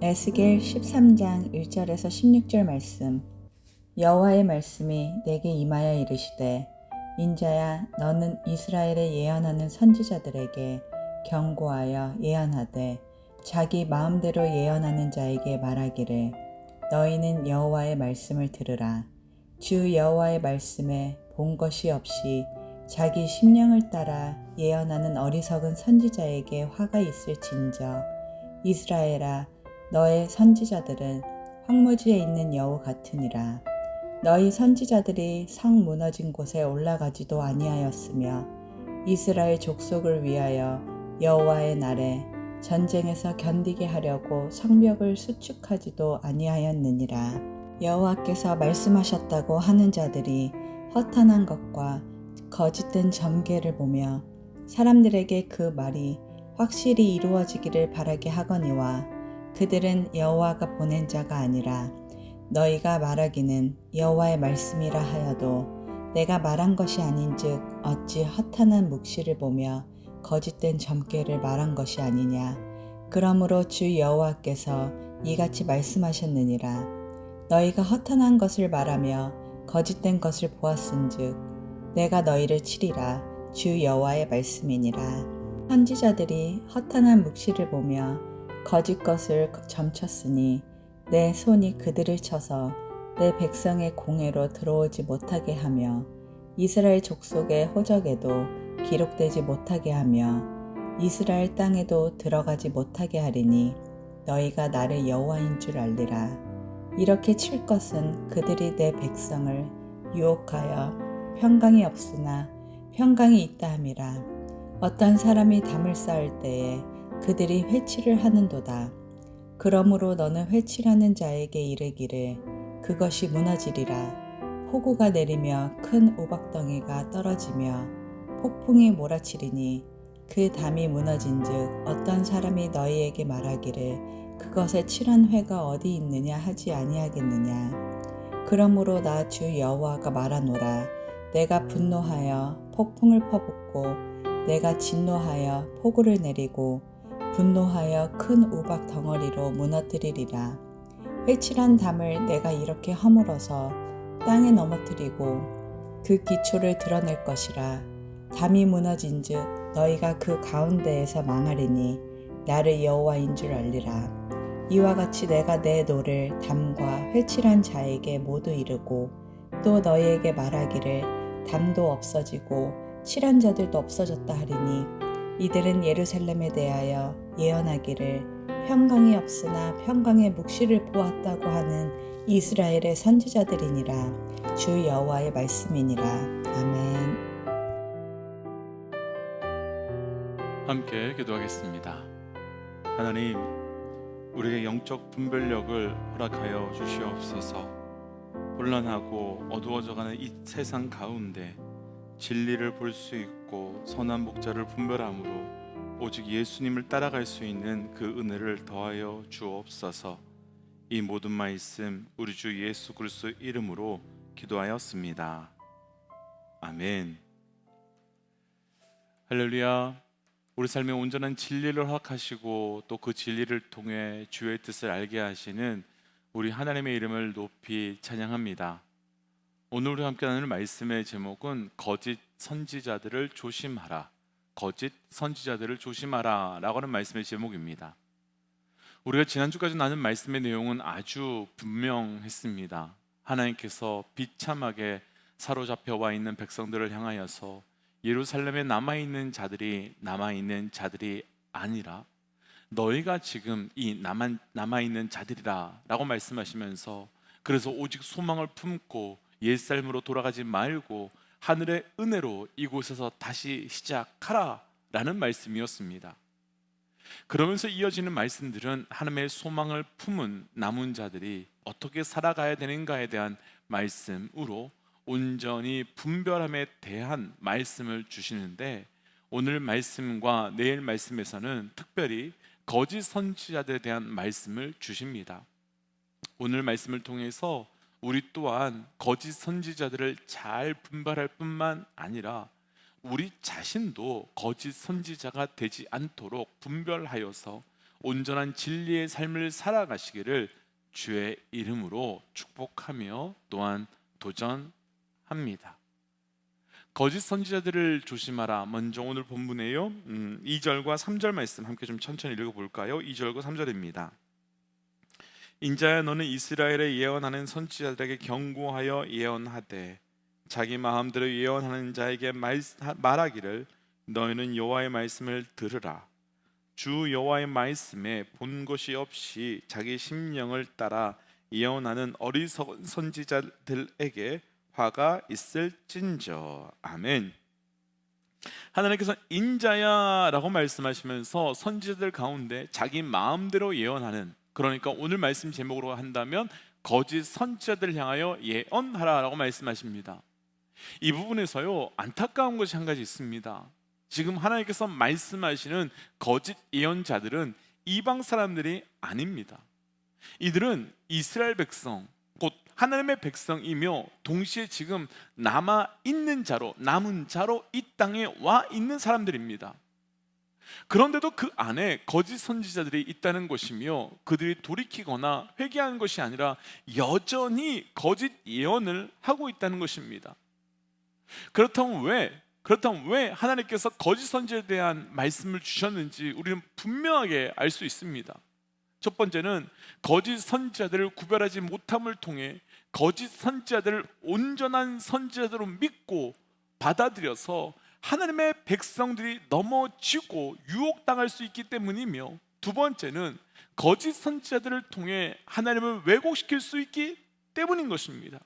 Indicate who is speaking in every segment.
Speaker 1: 에스겔 13장 1절에서 16절 말씀. 여호와의 말씀이 내게 임하여 이르시되, 인자야, 너는 이스라엘에 예언하는 선지자들에게 경고하여 예언하되, 자기 마음대로 예언하는 자에게 말하기를, 너희는 여호와의 말씀을 들으라. 주 여호와의 말씀에 본 것이 없이 자기 심령을 따라 예언하는 어리석은 선지자에게 화가 있을진저. 이스라엘아, 너의 선지자들은 황무지에 있는 여우 같으니라. 너희 선지자들이 성 무너진 곳에 올라가지도 아니하였으며, 이스라엘 족속을 위하여 여호와의 날에 전쟁에서 견디게 하려고 성벽을 수축하지도 아니하였느니라. 여호와께서 말씀하셨다고 하는 자들이 허탄한 것과 거짓된 점괘를 보며 사람들에게 그 말이 확실히 이루어지기를 바라게 하거니와, 그들은 여호와가 보낸 자가 아니라 너희가 말하기는 여호와의 말씀이라 하여도 내가 말한 것이 아닌즉 어찌 허탄한 묵시를 보며 거짓된 점괘를 말한 것이 아니냐. 그러므로 주 여호와께서 이같이 말씀하셨느니라. 너희가 허탄한 것을 말하며 거짓된 것을 보았은즉 내가 너희를 치리라. 주 여호와의 말씀이니라. 선지자들이 허탄한 묵시를 보며 거짓 것을 점쳤으니 내 손이 그들을 쳐서 내 백성의 공회로 들어오지 못하게 하며 이스라엘 족속의 호적에도 기록되지 못하게 하며 이스라엘 땅에도 들어가지 못하게 하리니 너희가 나를 여호와인 줄 알리라. 이렇게 칠 것은 그들이 내 백성을 유혹하여 평강이 없으나 평강이 있다 함이라. 어떤 사람이 담을 쌓을 때에 그들이 회치를 하는도다. 그러므로 너는 회칠하는 자에게 이르기를, 그것이 무너지리라. 폭우가 내리며 큰 우박덩이가 떨어지며 폭풍이 몰아치리니 그 담이 무너진즉 어떤 사람이 너희에게 말하기를, 그것에 칠한 회가 어디 있느냐 하지 아니하겠느냐. 그러므로 나 주 여호와가 말하노라. 내가 분노하여 폭풍을 퍼붓고 내가 진노하여 폭우를 내리고 분노하여 큰 우박 덩어리로 무너뜨리리라. 회칠한 담을 내가 이렇게 허물어서 땅에 넘어뜨리고 그 기초를 드러낼 것이라. 담이 무너진즉 너희가 그 가운데에서 망하리니 나를 여호와인 줄 알리라. 이와 같이 내가 내 노를 담과 회칠한 자에게 모두 이르고 또 너희에게 말하기를, 담도 없어지고 칠한 자들도 없어졌다 하리니 이들은 예루살렘에 대하여 예언하기를, 평강이 없으나 평강의 묵시를 보았다고 하는 이스라엘의 선지자들이니라. 주 여호와의 말씀이니라. 아멘.
Speaker 2: 함께 기도하겠습니다. 하나님, 우리에게 영적 분별력을 허락하여 주시옵소서. 혼란하고 어두워져가는 이 세상 가운데 진리를 볼 수 있고 선한 목자를 분별함으로 오직 예수님을 따라갈 수 있는 그 은혜를 더하여 주옵소서. 이 모든 말씀 우리 주 예수 그리스도 이름으로 기도하였습니다. 아멘. 할렐루야. 우리 삶에 온전한 진리를 허락하시고 또 그 진리를 통해 주의 뜻을 알게 하시는 우리 하나님의 이름을 높이 찬양합니다. 오늘 우리가 함께 나눌 말씀의 제목은 거짓 선지자들을 조심하라. 거짓 선지자들을 조심하라 라고 하는 말씀의 제목입니다. 우리가 지난주까지 나눈 말씀의 내용은 아주 분명했습니다. 하나님께서 비참하게 사로잡혀 와 있는 백성들을 향하여서 예루살렘에 남아있는 자들이 아니라 너희가 지금 이 남아있는 자들이다 라고 말씀하시면서, 그래서 오직 소망을 품고 옛삶으로 돌아가지 말고 하늘의 은혜로 이곳에서 다시 시작하라 라는 말씀이었습니다. 그러면서 이어지는 말씀들은 하나님의 소망을 품은 남은 자들이 어떻게 살아가야 되는가에 대한 말씀으로 온전히 분별함에 대한 말씀을 주시는데, 오늘 말씀과 내일 말씀에서는 특별히 거짓 선지자들에 대한 말씀을 주십니다. 오늘 말씀을 통해서 우리 또한 거짓 선지자들을 잘 분별할 뿐만 아니라 우리 자신도 거짓 선지자가 되지 않도록 분별하여서 온전한 진리의 삶을 살아가시기를 주의 이름으로 축복하며 또한 도전합니다. 거짓 선지자들을 조심하라. 먼저 오늘 본문에요 2절과 3절 말씀 함께 좀 천천히 읽어볼까요? 2절과 3절입니다. 인자야 너는 이스라엘에 예언하는 선지자들에게 경고하여 예언하되 자기 마음대로 예언하는 자에게 말하기를 너희는 여호와의 말씀을 들으라. 주 여호와의 말씀에 본 것이 없이 자기 심령을 따라 예언하는 어리석은 선지자들에게 화가 있을진저. 아멘. 하나님께서 인자야라고 말씀하시면서 선지자들 가운데 자기 마음대로 예언하는, 그러니까 오늘 말씀 제목으로 한다면 거짓 선지자들을 향하여 예언하라라고 말씀하십니다. 이 부분에서요 안타까운 것이 한 가지 있습니다. 지금 하나님께서 말씀하시는 거짓 예언자들은 이방 사람들이 아닙니다. 이들은 이스라엘 백성, 곧 하나님의 백성이며 동시에 지금 남은 자로 이 땅에 와 있는 사람들입니다. 그런데도 그 안에 거짓 선지자들이 있다는 것이며 그들이 돌이키거나 회개하는 것이 아니라 여전히 거짓 예언을 하고 있다는 것입니다. 그렇다면 왜 하나님께서 거짓 선지자에 대한 말씀을 주셨는지 우리는 분명하게 알 수 있습니다. 첫 번째는 거짓 선지자들을 구별하지 못함을 통해 거짓 선지자들을 온전한 선지자들로 믿고 받아들여서 하나님의 백성들이 넘어지고 유혹당할 수 있기 때문이며, 두 번째는 거짓 선지자들을 통해 하나님을 왜곡시킬 수 있기 때문인 것입니다.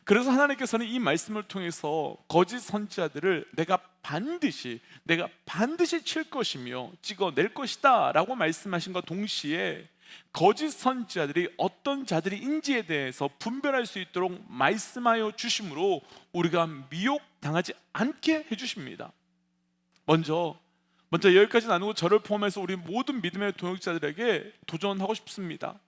Speaker 2: 그래서 하나님께서는 이 말씀을 통해서 거짓 선지자들을 내가 반드시 칠 것이며 찍어낼 것이다 라고 말씀하신과 동시에 거짓 선지자들이 어떤 자들인지에 대해서 분별할 수 있도록 말씀하여 주심으로 우리가 미혹당하지 않게 해주십니다. 먼저 여기까지 나누고 저를 포함해서 우리 모든 믿음의 동역자들에게 도전하고 싶습니다.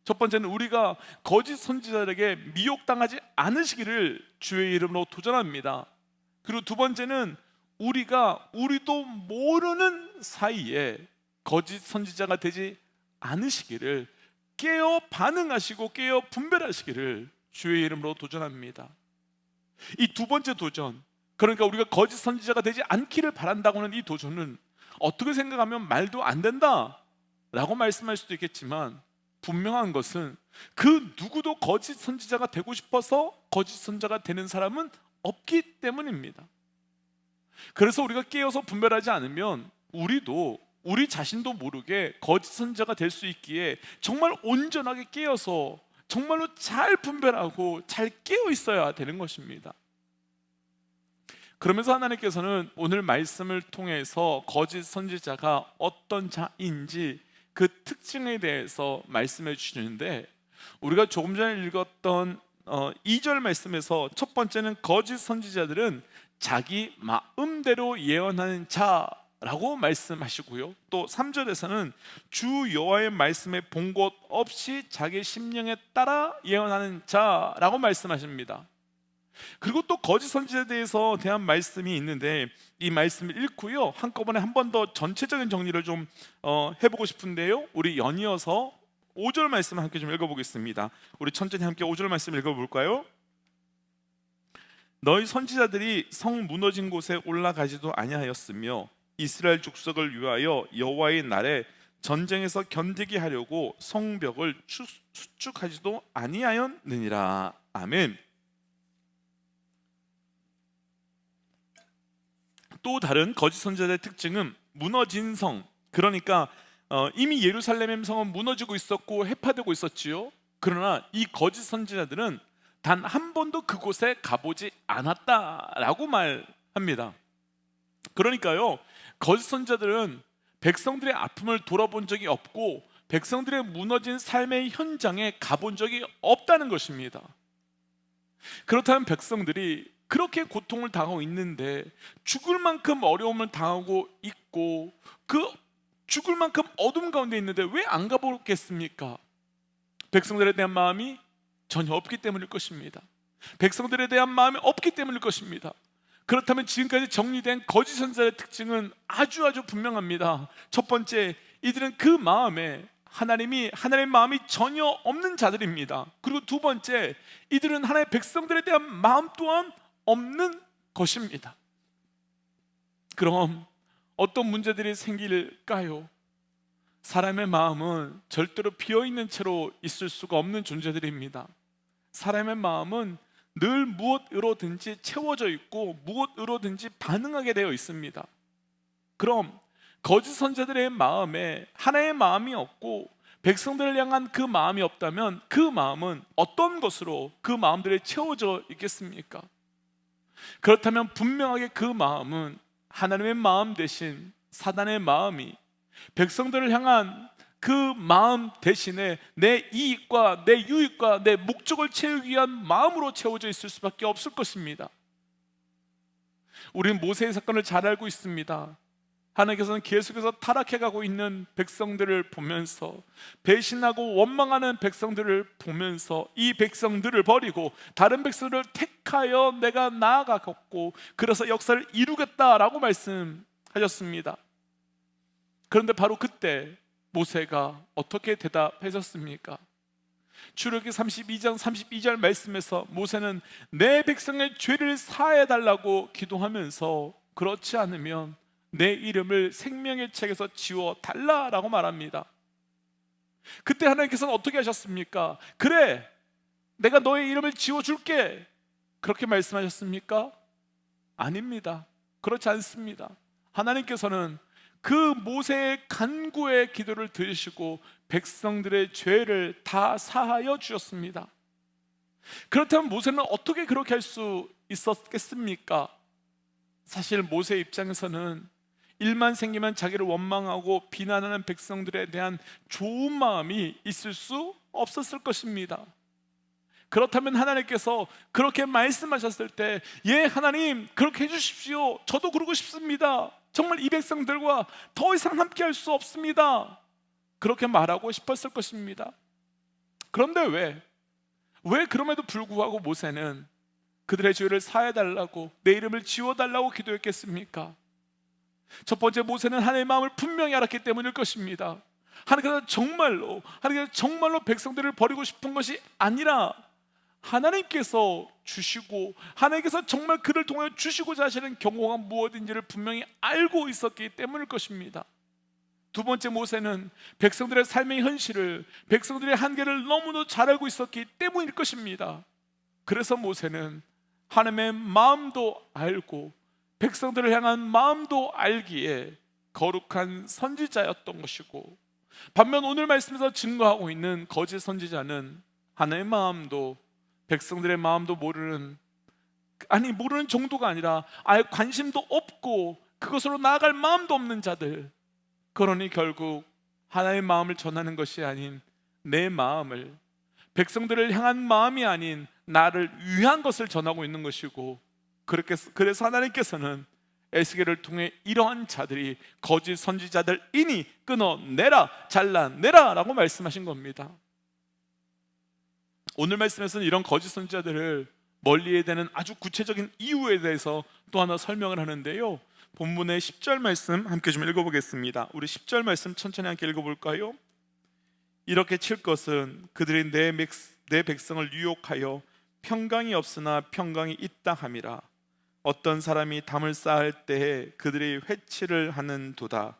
Speaker 2: 첫 번째는 우리가 거짓 선지자들에게 미혹당하지 않으시기를 주의 이름으로 도전합니다. 그리고 두 번째는 우리도 모르는 사이에 거짓 선지자가 되지 않으시기를 깨어 반응하시고 깨어 분별하시기를 주의 이름으로 도전합니다. 이 두 번째 도전, 그러니까 우리가 거짓 선지자가 되지 않기를 바란다고 하는 이 도전은 어떻게 생각하면 말도 안 된다 라고 말씀할 수도 있겠지만, 분명한 것은 그 누구도 거짓 선지자가 되고 싶어서 거짓 선지자가 되는 사람은 없기 때문입니다. 그래서 우리가 깨어서 분별하지 않으면 우리 자신도 모르게 거짓 선지자가 될 수 있기에 정말 온전하게 깨어서 정말로 잘 분별하고 잘 깨어 있어야 되는 것입니다. 그러면서 하나님께서는 오늘 말씀을 통해서 거짓 선지자가 어떤 자인지 그 특징에 대해서 말씀해 주시는데, 우리가 조금 전에 읽었던 2절 말씀에서 첫 번째는 거짓 선지자들은 자기 마음대로 예언하는 자라고 말씀하시고요, 또 3절에서는 주 여호와의 말씀에 본 것 없이 자기 심령에 따라 예언하는 자라고 말씀하십니다. 그리고 또 거짓 선지자에 대한 말씀이 있는데, 이 말씀을 읽고요 한꺼번에 한 번 더 전체적인 정리를 좀 해보고 싶은데요, 우리 연이어서 5절 말씀 함께 좀 읽어보겠습니다. 우리 천천히 함께 5절 말씀 읽어볼까요? 너희 선지자들이 성 무너진 곳에 올라가지도 아니하였으며 이스라엘 족속을 위하여 여호와의 날에 전쟁에서 견디게 하려고 성벽을 수축하지도 아니하였느니라. 아멘. 또 다른 거짓 선지자들의 특징은 무너진 성, 그러니까 이미 예루살렘 성은 무너지고 있었고 해파되고 있었지요. 그러나 이 거짓 선지자들은 단 한 번도 그곳에 가보지 않았다라고 말합니다. 그러니까요, 거짓 선지자들은 백성들의 아픔을 돌아본 적이 없고 백성들의 무너진 삶의 현장에 가본 적이 없다는 것입니다. 그렇다면 백성들이 그렇게 고통을 당하고 있는데, 죽을 만큼 어려움을 당하고 있고 그 죽을 만큼 어둠 가운데 있는데 왜 안 가보겠습니까? 백성들에 대한 마음이 전혀 없기 때문일 것입니다. 백성들에 대한 마음이 없기 때문일 것입니다. 그렇다면 지금까지 정리된 거짓 선지자의 특징은 아주 분명합니다. 첫 번째, 이들은 그 마음에 하나님의 마음이 전혀 없는 자들입니다. 그리고 두 번째, 이들은 하나님의 백성들에 대한 마음 또한 없는 것입니다. 그럼 어떤 문제들이 생길까요? 사람의 마음은 절대로 비어있는 채로 있을 수가 없는 존재들입니다. 사람의 마음은 늘 무엇으로든지 채워져 있고 무엇으로든지 반응하게 되어 있습니다. 그럼 거짓 선지자들의 마음에 하나의 마음이 없고 백성들을 향한 그 마음이 없다면 그 마음은 어떤 것으로 그 마음들이 채워져 있겠습니까? 그렇다면 분명하게 그 마음은 하나님의 마음 대신 사단의 마음이 백성들을 향한 그 마음 대신에 내 이익과 내 유익과 내 목적을 채우기 위한 마음으로 채워져 있을 수밖에 없을 것입니다. 우리는 모세의 사건을 잘 알고 있습니다. 하나님께서는 계속해서 타락해가고 있는 백성들을 보면서, 배신하고 원망하는 백성들을 보면서 이 백성들을 버리고 다른 백성들을 택하여 내가 나아가겠고 그래서 역사를 이루겠다라고 말씀하셨습니다. 그런데 바로 그때 모세가 어떻게 대답하셨습니까? 출애굽기 32장 32절 말씀에서 모세는 내 백성의 죄를 사해달라고 기도하면서 그렇지 않으면 내 이름을 생명의 책에서 지워달라라고 말합니다. 그때 하나님께서는 어떻게 하셨습니까? 그래, 내가 너의 이름을 지워줄게, 그렇게 말씀하셨습니까? 아닙니다. 그렇지 않습니다. 하나님께서는 그 모세의 간구의 기도를 들으시고 백성들의 죄를 다 사하여 주셨습니다. 그렇다면 모세는 어떻게 그렇게 할 수 있었겠습니까? 사실 모세 입장에서는 일만 생기면 자기를 원망하고 비난하는 백성들에 대한 좋은 마음이 있을 수 없었을 것입니다. 그렇다면 하나님께서 그렇게 말씀하셨을 때, 예, 하나님 그렇게 해주십시오, 저도 그러고 싶습니다, 정말 이 백성들과 더 이상 함께 할 수 없습니다, 그렇게 말하고 싶었을 것입니다. 그런데 왜 그럼에도 불구하고 모세는 그들의 죄를 사해달라고 내 이름을 지워달라고 기도했겠습니까? 첫 번째, 모세는 하나님의 마음을 분명히 알았기 때문일 것입니다. 하나님께서 정말로 백성들을 버리고 싶은 것이 아니라 하나님께서 주시고 하나님께서 정말 그를 통해 주시고자 하시는 경고가 무엇인지를 분명히 알고 있었기 때문일 것입니다. 두 번째, 모세는 백성들의 삶의 현실을, 백성들의 한계를 너무도 잘 알고 있었기 때문일 것입니다. 그래서 모세는 하나님의 마음도 알고 백성들을 향한 마음도 알기에 거룩한 선지자였던 것이고, 반면 오늘 말씀에서 증거하고 있는 거짓 선지자는 하나님의 마음도 백성들의 마음도 모르는 정도가 아니라 아예 관심도 없고 그것으로 나아갈 마음도 없는 자들. 그러니 결국 하나님의 마음을 전하는 것이 아닌 내 마음을, 백성들을 향한 마음이 아닌 나를 위한 것을 전하고 있는 것이고, 그래서 하나님께서는 에스겔을 통해 이러한 자들이 거짓 선지자들이니 끊어내라, 잘라내라 라고 말씀하신 겁니다. 오늘 말씀에서는 이런 거짓 선지자들을 멀리해야 되는 아주 구체적인 이유에 대해서 또 하나 설명을 하는데요, 본문의 10절 말씀 함께 좀 읽어보겠습니다. 우리 10절 말씀 천천히 함께 읽어볼까요? 이렇게 칠 것은 그들이 내 백성을 유혹하여 평강이 없으나 평강이 있다 함이라. 어떤 사람이 담을 쌓을 때에 그들이 회치를 하는도다.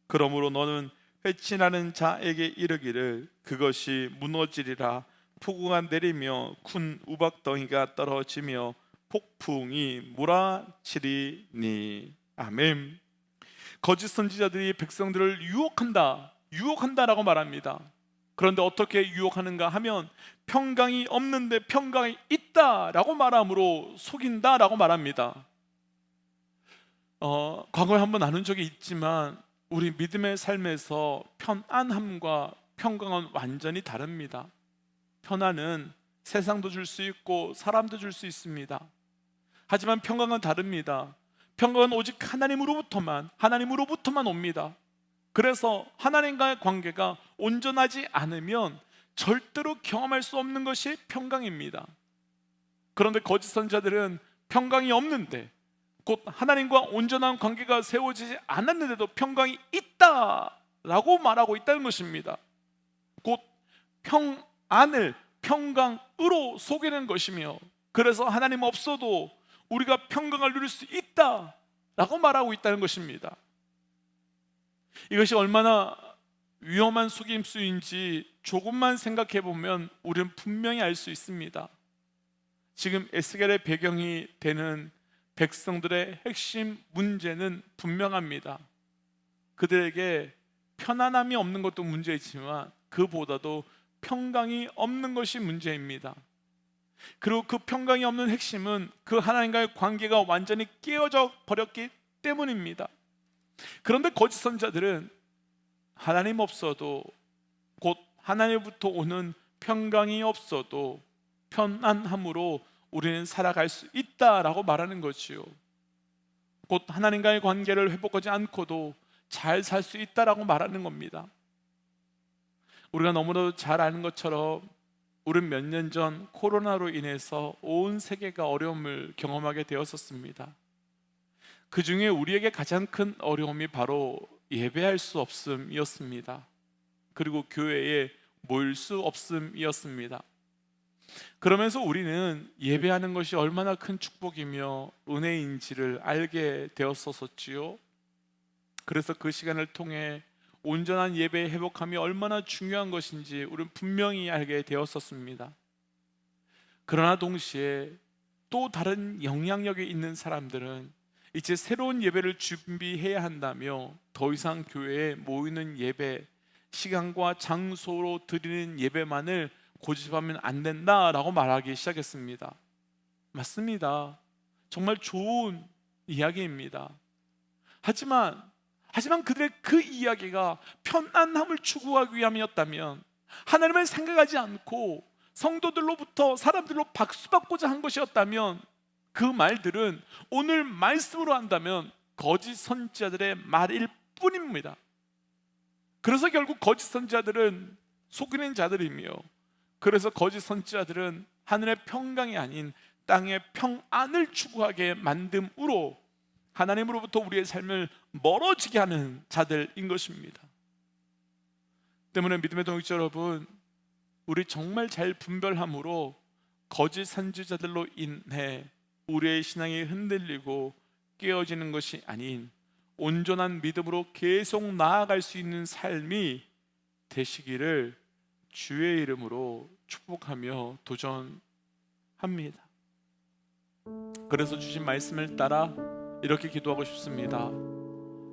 Speaker 2: 그러므로 너는 회치하는 자에게 이르기를 그것이 무너지리라. 폭우가 내리며 큰 우박덩이가 떨어지며 폭풍이 몰아치리니. 아멘. 거짓 선지자들이 백성들을 유혹한다라고 말합니다. 그런데 어떻게 유혹하는가 하면 평강이 없는데 평강이 있다라고 말함으로 속인다라고 말합니다. 과거에 한번 나눈 적이 있지만 우리 믿음의 삶에서 편안함과 평강은 완전히 다릅니다. 편안은 세상도 줄 수 있고 사람도 줄 수 있습니다. 하지만 평강은 다릅니다. 평강은 오직 하나님으로부터만 옵니다. 그래서 하나님과의 관계가 온전하지 않으면 절대로 경험할 수 없는 것이 평강입니다. 그런데 거짓 선지자들은 평강이 없는데, 곧 하나님과 온전한 관계가 세워지지 않았는데도 평강이 있다 라고 말하고 있다는 것입니다. 곧 평안을 평강으로 속이는 것이며, 그래서 하나님 없어도 우리가 평강을 누릴 수 있다 라고 말하고 있다는 것입니다. 이것이 얼마나 위험한 속임수인지 조금만 생각해 보면 우리는 분명히 알 수 있습니다. 지금 에스겔의 배경이 되는 백성들의 핵심 문제는 분명합니다. 그들에게 편안함이 없는 것도 문제이지만 그보다도 평강이 없는 것이 문제입니다. 그리고 그 평강이 없는 핵심은 그 하나님과의 관계가 완전히 깨어져 버렸기 때문입니다. 그런데 거짓 선지자들은 하나님 없어도, 곧 하나님부터 오는 평강이 없어도 편안함으로 우리는 살아갈 수 있다라고 말하는 것이요, 곧 하나님과의 관계를 회복하지 않고도 잘 살 수 있다라고 말하는 겁니다. 우리가 너무나도 잘 아는 것처럼 우리는 몇 년 전 코로나로 인해서 온 세계가 어려움을 경험하게 되었었습니다. 그 중에 우리에게 가장 큰 어려움이 바로 예배할 수 없음이었습니다. 그리고 교회에 모일 수 없음이었습니다. 그러면서 우리는 예배하는 것이 얼마나 큰 축복이며 은혜인지를 알게 되었었지요. 그래서 그 시간을 통해 온전한 예배의 회복함이 얼마나 중요한 것인지 우리는 분명히 알게 되었었습니다. 그러나 동시에 또 다른 영향력이 있는 사람들은 이제 새로운 예배를 준비해야 한다며 더 이상 교회에 모이는 예배, 시간과 장소로 드리는 예배만을 고집하면 안 된다라고 말하기 시작했습니다. 맞습니다. 정말 좋은 이야기입니다. 하지만 그들의 그 이야기가 편안함을 추구하기 위함이었다면, 하나님을 생각하지 않고 성도들로부터 사람들로 박수받고자 한 것이었다면, 그 말들은 오늘 말씀으로 한다면 거짓 선지자들의 말일 뿐입니다. 그래서 결국 거짓 선지자들은 속이는 자들이며, 그래서 거짓 선지자들은 하늘의 평강이 아닌 땅의 평안을 추구하게 만듦으로 하나님으로부터 우리의 삶을 멀어지게 하는 자들인 것입니다. 때문에 믿음의 동역자 여러분, 우리 정말 잘 분별함으로 거짓 선지자들로 인해 우리의 신앙이 흔들리고 깨어지는 것이 아닌 온전한 믿음으로 계속 나아갈 수 있는 삶이 되시기를 주의 이름으로 축복하며 도전합니다. 그래서 주신 말씀을 따라 이렇게 기도하고 싶습니다.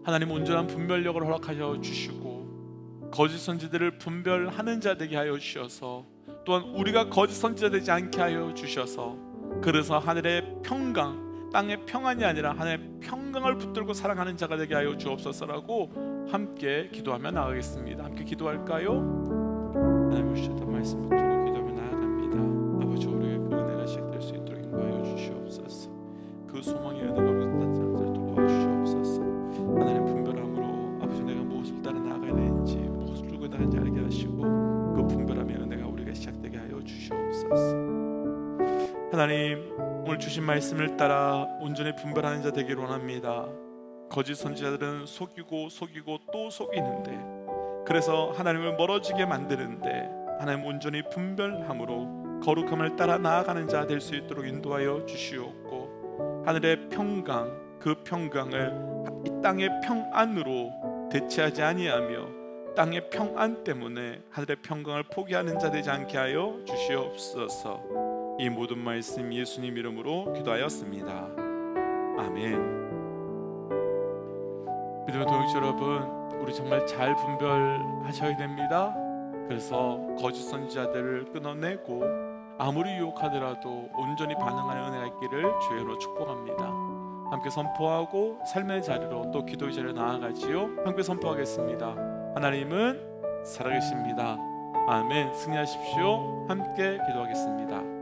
Speaker 2: 하나님, 온전한 분별력을 허락하여 주시고 거짓 선지자들을 분별하는 자 되게 하여 주셔서, 또한 우리가 거짓 선지자 되지 않게 하여 주셔서, 그래서 하늘의 평강, 땅의 평안이 아니라 하늘의 평강을 붙들고 살아가는 자가 되게 하여 주옵소서라고 함께 기도하며 나가겠습니다. 함께 기도할까요? 하나님 오셨던 말씀 붙들고 기도하며 나아갑니다. 아버지, 우리의 그 은혜가 시작될 수 있도록 인도하여 주시옵소서. 그 소망의 은혜가 우리를 도와주시옵소서. 하나님, 분별함으로 아버지, 내가 무엇을 따라 나아가야 되는지, 무엇을 들고 나가는지 알게 하시고 그 분별함의 은혜가 우리가 시작되게 하여 주시옵소서. 하나님, 오늘 주신 말씀을 따라 온전히 분별하는 자 되기를 원합니다. 거짓 선지자들은 속이고 또 속이는데, 그래서 하나님을 멀어지게 만드는데, 하나님 온전히 분별함으로 거룩함을 따라 나아가는 자 될 수 있도록 인도하여 주시옵고, 하늘의 평강, 그 평강을 이 땅의 평안으로 대체하지 아니하며 땅의 평안 때문에 하늘의 평강을 포기하는 자 되지 않게 하여 주시옵소서. 이 모든 말씀 예수님 이름으로 기도하였습니다. 아멘. 믿음의 동역자 여러분, 우리 정말 잘 분별하셔야 됩니다. 그래서 거짓 선지자들을 끊어내고 아무리 유혹하더라도 온전히 반응하는 은혜가 있기를 주의 이름으로 축복합니다. 함께 선포하고 삶의 자리로 또 기도의 자리로 나아가지요. 함께 선포하겠습니다. 하나님은 살아계십니다. 아멘. 승리하십시오. 함께 기도하겠습니다.